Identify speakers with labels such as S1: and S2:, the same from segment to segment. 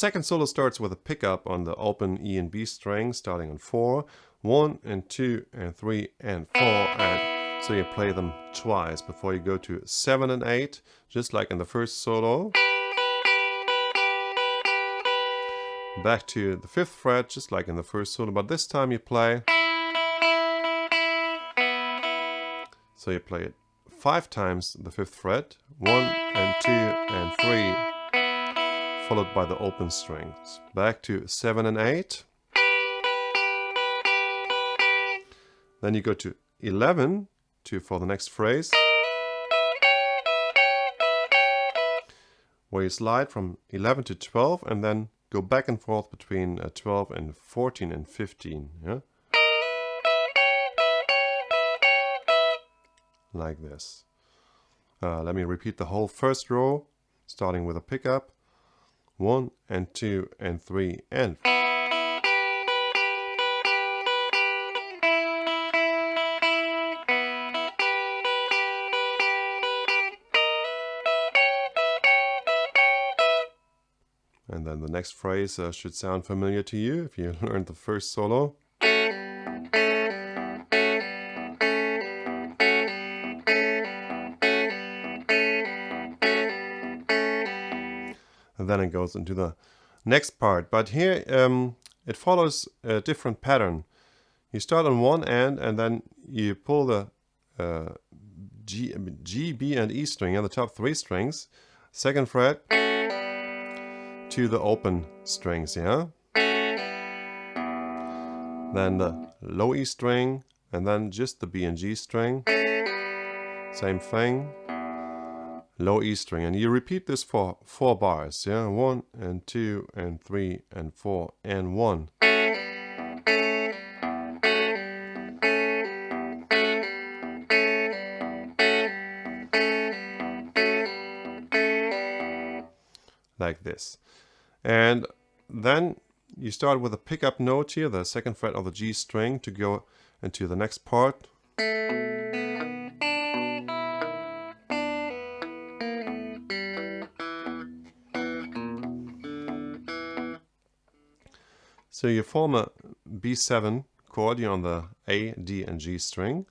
S1: second solo starts with a pickup on the open E and B string, starting on 4, 1 and 2 and 3 and 4, and so you play them twice before you go to 7 and 8, just like in the first solo. Back to the 5th fret, just like in the first solo, but this time you play. So you play it 5 times the 5th fret, 1 and 2 and 3, followed by the open strings. Back to 7 and 8. Then you go to 11 for the next phrase, where you slide from 11 to 12 and then go back and forth between 12 and 14 and 15. Yeah? Like this. Let me repeat the whole first row, starting with a pickup. 1 and 2 and 3 and 4. And then the next phrase should sound familiar to you if you learned the first solo. And then it goes into the next part. But here it follows a different pattern. You start on one end and then you pull the G, B, and E string on the top 3 strings, 2nd fret, to the open strings, yeah? Then the low E string, and then just the B and G string. Same thing. Low E string, and you repeat this for 4 bars, yeah? 1 and 2 and 3 and 4 and 1. Like this. And then you start with a pickup note here, the 2nd fret of the G string, to go into the next part. So you form a B7 chord here on the A, D, and G string,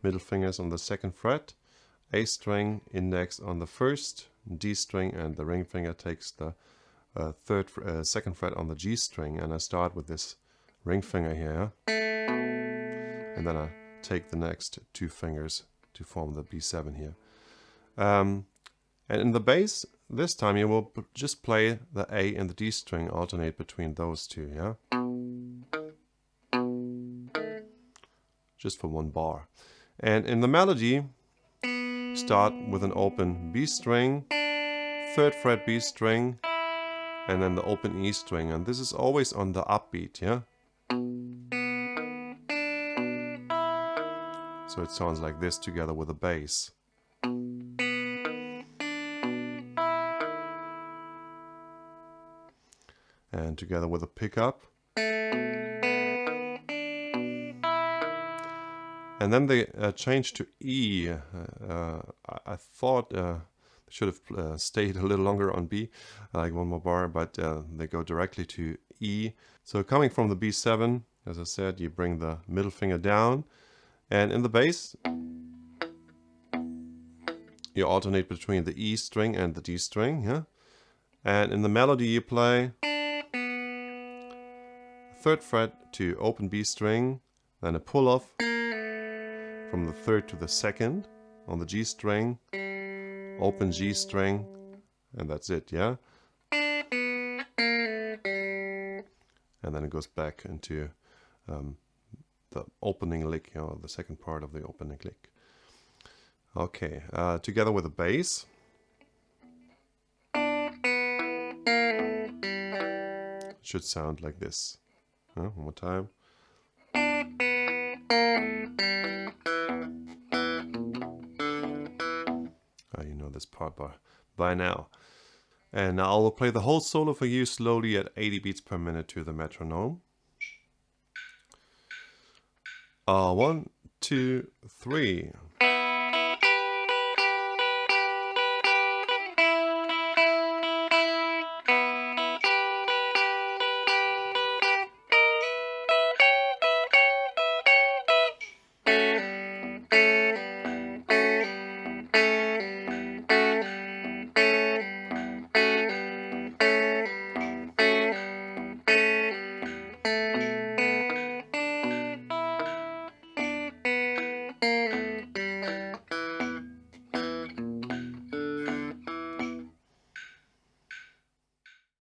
S1: middle fingers on the 2nd fret, A string, index on the 1st, D string, and the ring finger takes the 2nd fret on the G string, and I start with this ring finger here, and then I take the next 2 fingers to form the B7 here. And in the bass, this time you will just play the A and the D string, alternate between those two, yeah? Just for 1 bar. And in the melody, start with an open B string, 3rd fret B string, and then the open E string, and this is always on the upbeat, yeah? So it sounds like this together with the bass. And together with a pickup. And then they change to E. I thought they should have stayed a little longer on B, like 1 more bar, but they go directly to E. So coming from the B7, as I said, you bring the middle finger down, and in the bass you alternate between the E string and the D string, yeah? And in the melody you play 3rd fret to open B string, then a pull off from the 3rd to the 2nd on the G string, open G string, and that's it, yeah? And then it goes back into the opening lick, you know, the 2nd part of the opening lick. Okay, together with the bass. It should sound like this. One more time. You know this part by now. And now I will play the whole solo for you slowly at 80 beats per minute to the metronome. 1, 2, 3.